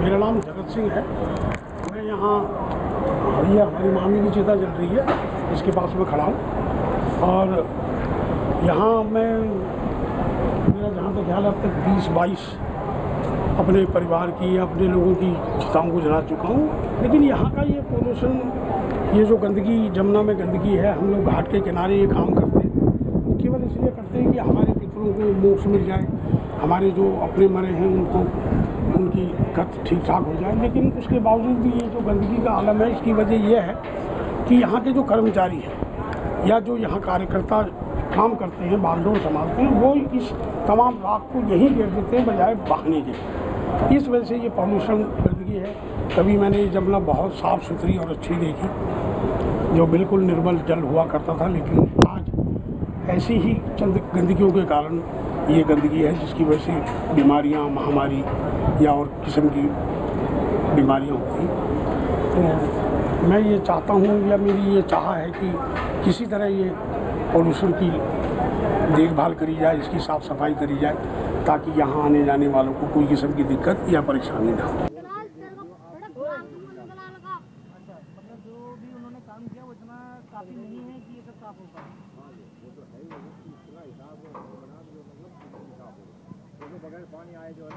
मेरा नाम जगत सिंह है। मैं यहाँ ये हमारी मामी की चिता जल रही है, इसके पास में खड़ा हूँ। और यहाँ मैं मेरा जहाँ तक ख्याल है अब तक 20-22 अपने परिवार की या अपने लोगों की चिताओं को जला चुका हूँ। लेकिन यहाँ का ये पोल्यूशन, ये जो गंदगी, जमुना में गंदगी है, हम लोग घाट के किनारे ये काम करते हैं, वो केवल इसलिए करते हैं कि हमारे पितरों को मोक्ष मिल जाए, हमारे जो अपने मरे हैं उनको उनकी गत ठीक ठाक हो जाए। लेकिन उसके बावजूद भी ये जो गंदगी का आलम है, इसकी वजह यह है कि यहाँ के जो कर्मचारी हैं या जो यहाँ कार्यकर्ता काम करते हैं, बागडोर संभालते हैं, वो इस तमाम राख को यहीं गिर देते हैं बजाय बहाने के। इस वजह से ये पॉल्यूशन गंदगी है। कभी मैंने ये जमुना बहुत साफ़ सुथरी और अच्छी देखी, जो बिल्कुल निर्मल जल हुआ करता था, लेकिन आज ऐसी ही चंद गंदगियों के कारण ये गंदगी है, जिसकी वजह से बीमारियाँ, महामारी या और किस्म की बीमारियाँ होती हैं। तो मैं ये चाहता हूँ, या मेरी ये चाह है कि किसी तरह ये पॉल्यूशन की देखभाल करी जाए, इसकी साफ़ सफाई करी जाए, ताकि यहाँ आने जाने वालों को कोई किस्म की दिक्कत या परेशानी ना हो। बगैर पानी आए जो है ना,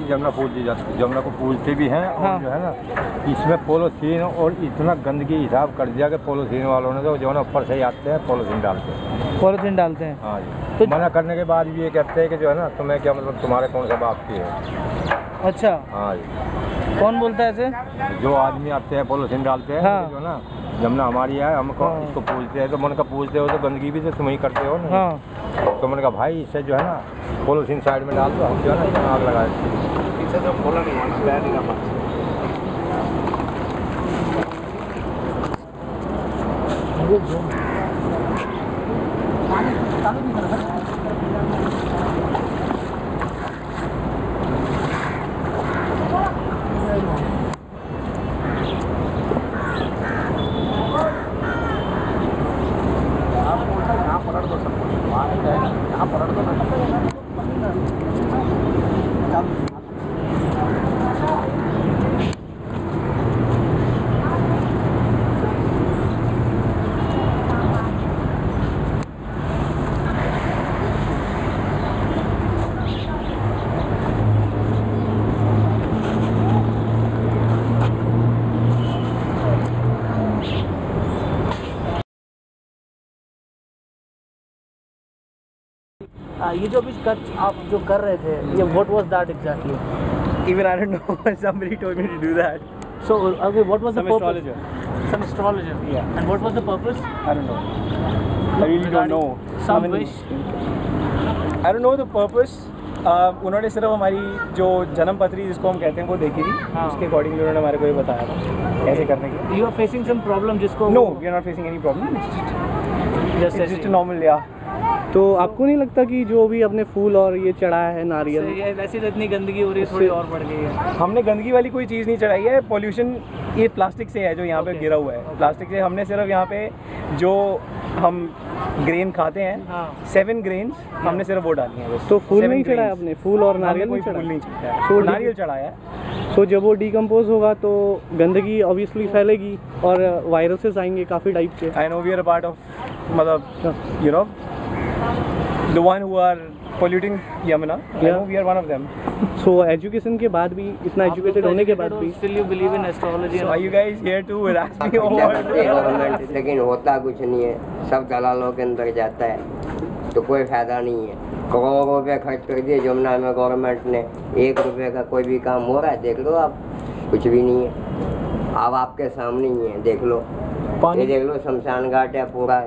जमुना पूज दी जाती है, जमुना को पूजते भी हैं। और जो है ना, इसमें पॉलीथीन और इतना गंदगी हिसाब कर दिया कि पॉलीथीन वालों ने तो जो है ना ऊपर से ही आते हैं पॉलीथीन डालते हैं। हाँ जी। तो मना करने के बाद भी ये कहते हैं कि जो है ना, तुम्हें क्या मतलब, तुम्हारे कौन सा बाप की है। अच्छा। हाँ जी। कौन बोलता है ऐसे? जो आदमी आते हैं पॉलीथीन डालते हैं। हाँ। जो है ना, जमुना हमारी है, हमको इसको पूजते हैं। तो मैंने कहा पूजते हो तो गंदगी भी तो तुम ही करते हो ना। हाँ। तो मैंने कहा भाई इससे जो है ना पॉलीथीन साइड में डाल दो, हम जो है ना आग लगा देते हैं। तो बोला नहीं माना, बैठ नहीं रहा। ये जो अभी आप जो कर रहे थे, ये what was that exactly? Even I don't know. Somebody told me to do that. So okay, what was the purpose? Astrologer. Some astrologer. Yeah. And what was the purpose? I don't know. I really don't know. Some wish. I don't know the purpose. उन्होंने सिर्फ हमारी जो जन्म पत्री जिसको हम कहते हैं वो देखी थी। हाँ। उसके अकॉर्डिंगली उन्होंने हमारे को ये बताया था ऐसे करने की। You are facing some problem जिसको? No, we are not facing any problem. It's just a normal, yeah. तो आपको नहीं लगता कि जो भी अपने फूल और ये चढ़ाया है नारियल, ये वैसे तो इतनी गंदगी हो रही है, थोड़ी और बढ़ गई है? हमने गंदगी वाली कोई चीज़ नहीं चढ़ाई है। पॉल्यूशन ये प्लास्टिक से है जो यहाँ पे गिरा हुआ है। प्लास्टिक से हमने सिर्फ यहाँ पे जो हम ग्रेन खाते हैं, हाँ। 7 ग्रेन्स हमने सिर्फ वो डाली हैं। तो फूल नहीं चढ़ाया आपने? फूल और नारियल नहीं चढ़ाया? नहीं चढ़ाया, तो नारियल चढ़ाया है। तो जब वो डिकम्पोज होगा तो गंदगी ऑब्वियसली फैलेगी और वायरसेस आएंगे काफ़ी टाइप के। I know we are a part of, मतलब you know the one who are polluting Yamuna. I know we are one of them. So education के बाद भी, इतना एजुकेटेड होने के बाद भी, still you believe in astrology? So are you guys here to harass me or what? लेकिन होता कुछ नहीं है, सब दलालों के अंदर जाता है, तो कोई फायदा नहीं है। करोड़ों रुपए खर्च कर दिए जमुना में गवर्नमेंट ने, 1 रुपये का कोई भी काम हो रहा है देख लो आप, कुछ भी नहीं है। अब आपके सामने ही है, देख लो, ये देख लो शमशान घाट है पूरा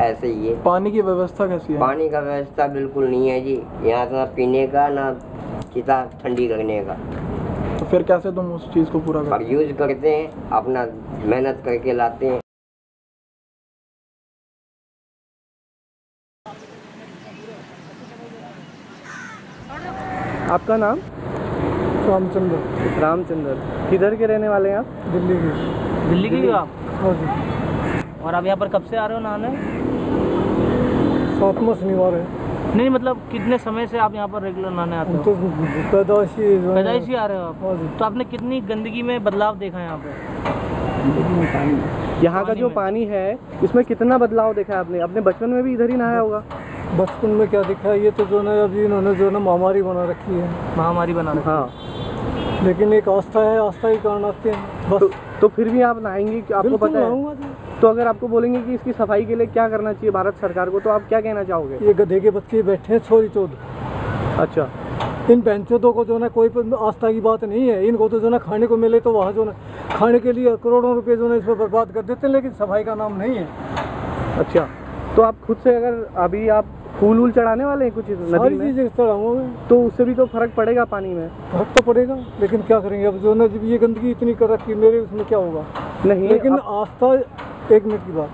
ऐसे ही है। पानी की व्यवस्था कैसी है? पानी का व्यवस्था बिल्कुल नहीं है जी, यहाँ ना पीने का ना चिता ठंडी करने का। तो फिर कैसे तुम उस चीज़ को पूरा और यूज करते हैं, अपना मेहनत करके लाते हैं। आपका नाम? रामचंद्र। रामचंद्र। किधर के रहने वाले हैं आप? दिल्ली की। दिल्ली की हो आप? हाँ जी। और आप यहाँ पर कब से आ रहे हो नहाने? 7वां शनिवार है। नहीं मतलब कितने समय से आप यहाँ पर रेगुलर नहाने आते हो? तो पैदाइशी आ रहे हो हाँ आप? जी। तो आपने कितनी गंदगी में बदलाव देखा है यहाँ पे? यहाँ का जो पानी है इसमें कितना बदलाव देखा है आपने? अपने बचपन में भी इधर ही नहाया होगा? बचपन में क्या दिखा है, ये तो जो है अभी इन्होंने जो है ना महामारी बना रखी है। महामारी बना रखी है। हाँ। लेकिन एक आस्था है, आस्था के कारण आते हैं बस। तो फिर भी आप नहाएंगे कि आपको बिल्कुल पता है? नहाऊंगा जी। तो अगर आपको बोलेंगे कि इसकी सफाई के लिए क्या करना चाहिए भारत सरकार को, तो आप क्या कहना चाहोगे? ये गधे के बच्चे बैठे हैं छोरी चोद। अच्छा। इन बहनचोदों को जो है कोई आस्था की बात नहीं है। इनको तो जो है खाने को मिले तो वहाँ जो है खाने के लिए करोड़ों रुपए जो है इस पर बर्बाद कर देते हैं, लेकिन सफाई का नाम नहीं है। अच्छा, तो आप खुद से अगर अभी आप फूल वूल चढ़ाने वाले हैं कुछ नदी में, चीज़ें चढ़ाऊंगा, तो उससे भी तो फर्क पड़ेगा पानी में? फर्क तो पड़ेगा, लेकिन क्या करेंगे अब जो है जब ये गंदगी इतनी कर रखी मेरे, उसमें क्या होगा? नहीं, लेकिन आस्था, एक मिनट की बात,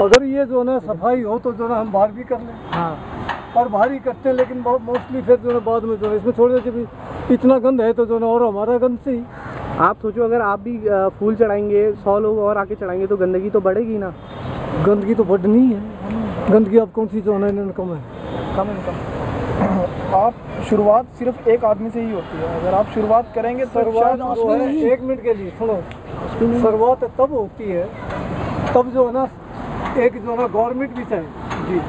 अगर ये जो है ना सफाई हो तो जो है हम बाहर भी कर लें। हाँ। और बाहर ही करते हैं, लेकिन मोस्टली फिर जो है बाद में जो है इसमें छोड़ देते भी इतना गंद है तो जो है और हमारा गंद से ही। आप सोचो अगर आप भी फूल चढ़ाएंगे, 100 लोग और आके चढ़ाएंगे तो गंदगी तो बढ़ेगी ना? गंदगी तो बढ़नी है। गंदगी अब कौन सी जो है इनकम है? कम इनकम। आप शुरुआत सिर्फ एक आदमी से ही होती है। अगर आप शुरुआत करेंगे तो शुरुआत जो है, एक मिनट के लिए सुनो, शुरुआत तब होती है तब जो है ना एक जो है ना गवर्नमेंट भी चाहिए जी।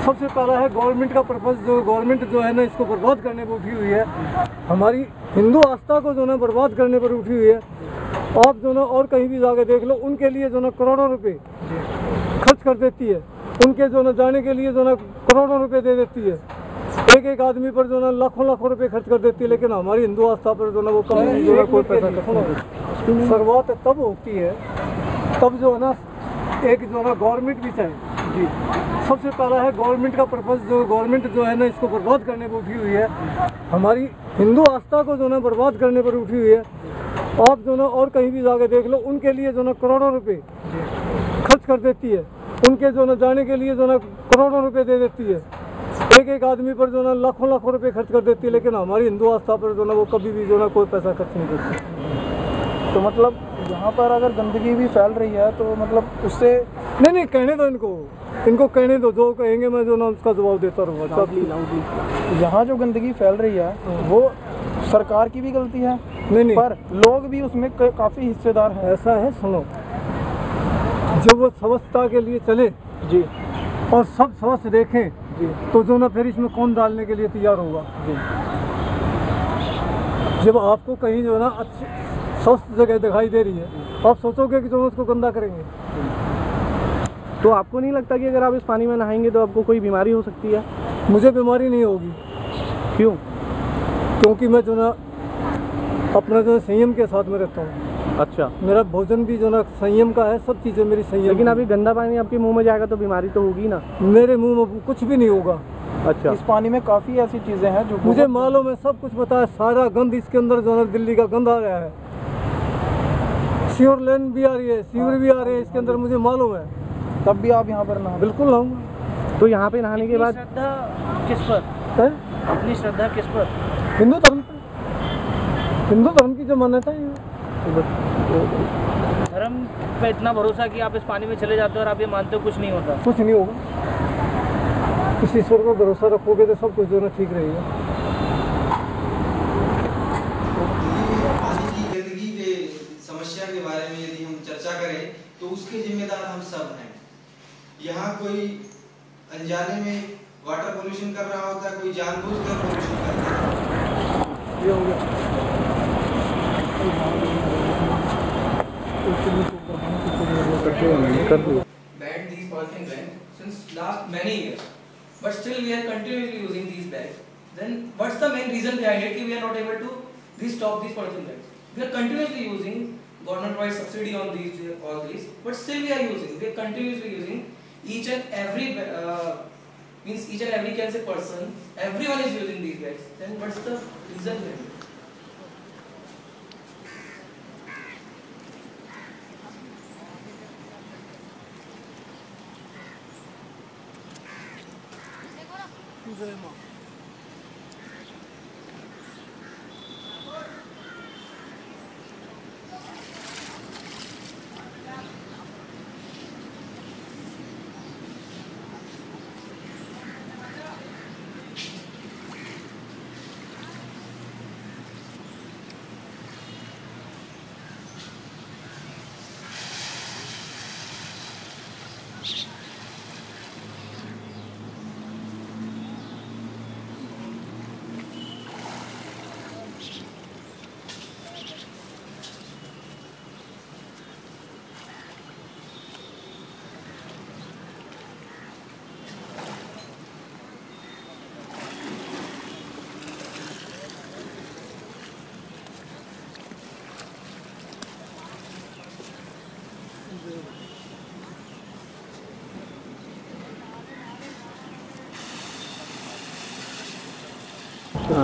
सबसे पहला है गवर्नमेंट का पर्पस, जो गवर्नमेंट जो है ना इसको बर्बाद करने पर उठी हुई है, हमारी हिंदू आस्था को जो है बर्बाद करने पर उठी हुई है। आप जो ना और कहीं भी जाके देख लो, उनके लिए जो ना करोड़ों रुपए खर्च कर देती है, उनके जो ना जाने के लिए जो ना करोड़ों रुपए दे देती है, एक एक आदमी पर जो ना लाखों लाखों रुपए खर्च कर देती है, लेकिन हमारी हिंदू आस्था पर जो ना वो कभी जो है कोई पैसा खर्च। शुरुआत तब होती है तब जो है ना एक जो ना गवर्नमेंट भी चाहिए जी। सबसे पहला है गवर्नमेंट का पर्पस, जो गवर्नमेंट जो है ना इसको बर्बाद करने पर उठी हुई है, हमारी हिंदू आस्था को जो ना बर्बाद करने पर उठी हुई है। आप जो ना और कहीं भी जाके देख लो, उनके लिए जो ना करोड़ों रुपए खर्च कर देती है, उनके जो ना जाने के लिए जो ना करोड़ों रुपए दे देती है, एक एक आदमी पर जो ना लाखों लाखों रुपए खर्च कर देती है, लेकिन हमारी हिंदू आस्था पर जो ना वो कभी भी जो ना कोई पैसा खर्च नहीं करती। तो मतलब यहाँ पर अगर गंदगी भी फैल रही है तो मतलब उससे नहीं कहने दो इनको कहने दो, जो कहेंगे मैं जो ना उसका जवाब देता रहूँगा। यहाँ जो गंदगी फैल रही है वो सरकार की भी गलती है, नहीं पर लोग भी उसमें काफ़ी हिस्सेदार हैं। ऐसा है, सुनो, जब वो स्वच्छता के लिए चले जी और सब स्वच्छ देखें जी, तो जो ना फिर इसमें कौन डालने के लिए तैयार होगा जी। जब आपको कहीं जो ना अच्छी स्वस्थ जगह दिखाई दे रही है, आप सोचोगे कि जो उसको गंदा करेंगे। तो आपको नहीं लगता कि अगर आप इस पानी में नहाएंगे तो आपको कोई बीमारी हो सकती है? मुझे बीमारी नहीं होगी। क्यों? क्योंकि मैं जो ना अपना जो संयम के साथ में रहता हूँ। अच्छा। मेरा भोजन भी जो ना संयम का है, सब चीज़ें मेरी संयम। लेकिन अभी गंदा पानी आपके मुंह में जाएगा तो बीमारी तो होगी ना? मेरे मुंह में कुछ भी नहीं होगा। अच्छा। इस पानी में काफ़ी ऐसी चीज़ें हैं जो मुझे मालूम है, सब कुछ पता है। सारा गंद इसके अंदर जो है दिल्ली का गंद आ रहा है, सीवर लाइन भी आ रही है, सीवर भी आ रहे हैं इसके अंदर, मुझे मालूम है। तब भी आप यहाँ पर नहा? बिल्कुल नहाऊंगा। तो यहाँ पे नहाने के बाद श्रद्धा किस पर है? अपनी श्रद्धा किस पर? हिंदू धर्म पे, हिंदू धर्म की जो मान्यता है, धर्म पे इतना भरोसा कि आप इस पानी में चले जाते हो और आप ये मानते हो कुछ नहीं होता? कुछ नहीं होगा। इस ईश्वर को भरोसा रखोगे तो सब कुछ जो है ठीक रहेगा। पानी की गंदगी के समस्या के बारे में यदि हम चर्चा करें तो उसके जिम्मेदार हम सब हैं। यहाँ कोई अनजाने में वाटर पोल्यूशन कर रहा होता है, कोई जानबूझकर पोल्यूशन करता है। ये हो गया। Banned these polythene bags since last many years, but still we are continuously using these bags. Then what's the main reason behind it? We are not able to stop these polythene bags. We are continuously using, government provides subsidy on these, all these, but still we are using. We are continuously using each and every means each and every can say person. Everyone is using these bags. Then what's the reason behind it?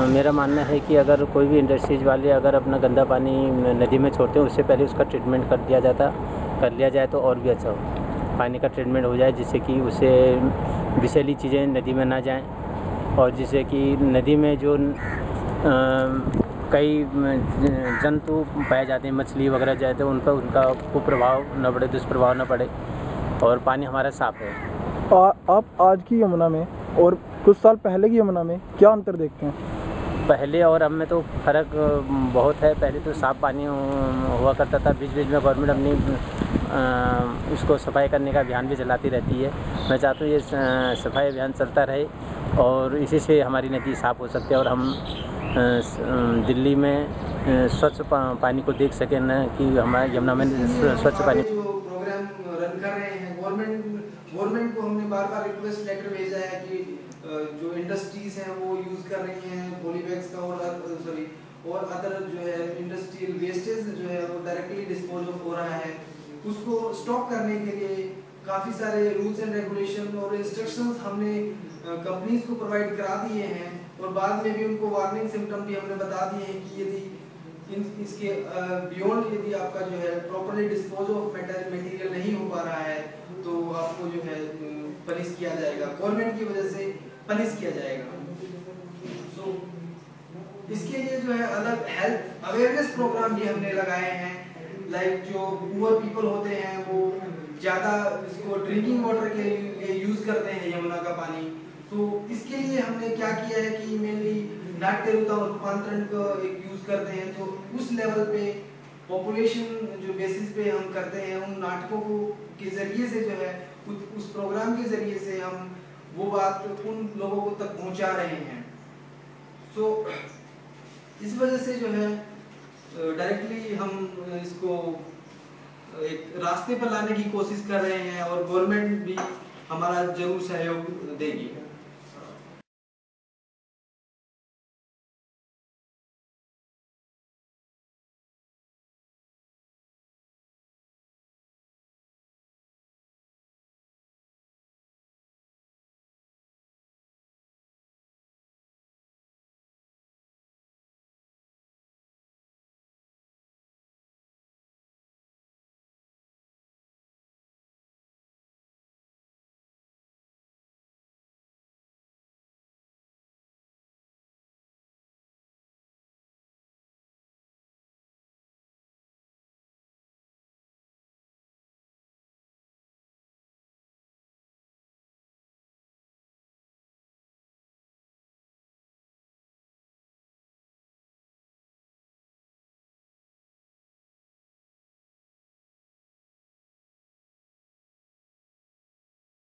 मेरा मानना है कि अगर कोई भी industries वाले अगर अपना गंदा पानी नदी में छोड़ते हैं उससे पहले उसका ट्रीटमेंट कर लिया जाए तो और भी अच्छा हो। पानी का ट्रीटमेंट हो जाए जिससे कि उससे विषैली चीज़ें नदी में ना जाएं और जिससे कि नदी में जो कई जंतु पाए जाते हैं, मछली वगैरह जाए तो उन पर उनका कुप्रभाव न पड़े, दुष्प्रभाव न पड़े और पानी हमारा साफ़ है। आप आज की यमुना में और कुछ साल पहले की यमुना में क्या अंतर देखते हैं? पहले और अब में तो फ़र्क बहुत है। पहले तो साफ़ पानी हुआ करता था, बीच बीच में गवर्नमेंट अपनी उसको सफाई करने का अभियान भी चलाती रहती है। मैं चाहता हूँ ये सफाई अभियान चलता रहे और इसी से हमारी नदी साफ़ हो सकती है और हम दिल्ली में स्वच्छ पानी को देख सकें, न कि हमारे यमुना में स्वच्छ पानी। जो प्रोग्राम रन कर रहे हैं गवर्नमेंट को हमने बार बार रिक्वेस्ट लेटर भेजा है कि जो इंडस्ट्रीज हैं वो यूज़ कर रही हैं पॉली बैग्स का और अदर जो है इंडस्ट्रियल वेस्टेज जो है वो डायरेक्टली डिस्पोज ऑफ हो रहा है, उसको स्टॉप करने के लिए काफ़ी सारे रूल्स एंड रेगुलेशन और इंस्ट्रक्शंस हमने कंपनीज को प्रोवाइड करा दिए हैं और बाद में भी उनको वार्निंग सिम्टम भी हमने बता दिए हैं कि यदि इसके बियॉन्ड यदि आपका जो है प्रॉपर्ली डिस्पोज ऑफ मटेरियल नहीं हो पा रहा है तो आपको जो है पनिश किया जाएगा, गवर्नमेंट की वजह से पनिश किया जाएगा। सो इसके लिए जो है अलग हेल्थ अवेयरनेस प्रोग्राम भी हमने लगाए हैं। लाइक जो पुअर पीपल होते हैं वो ज़्यादा इसको ड्रिंकिंग वाटर के लिए यूज़ करते हैं यमुना का पानी, तो इसके लिए हमने क्या किया है कि मेनली नाट्य रूपांतरण को एक यूज़ करते हैं। तो उस लेवल पे पॉपुलेशन जो बेसिस पे हम करते हैं उन नाटकों को के ज़रिए से जो है उस प्रोग्राम के ज़रिए से हम वो बात उन लोगों को तक पहुंचा रहे हैं। सो इस वजह से जो है डायरेक्टली हम इसको एक रास्ते पर लाने की कोशिश कर रहे हैं और गवर्नमेंट भी हमारा जरूर सहयोग देगी।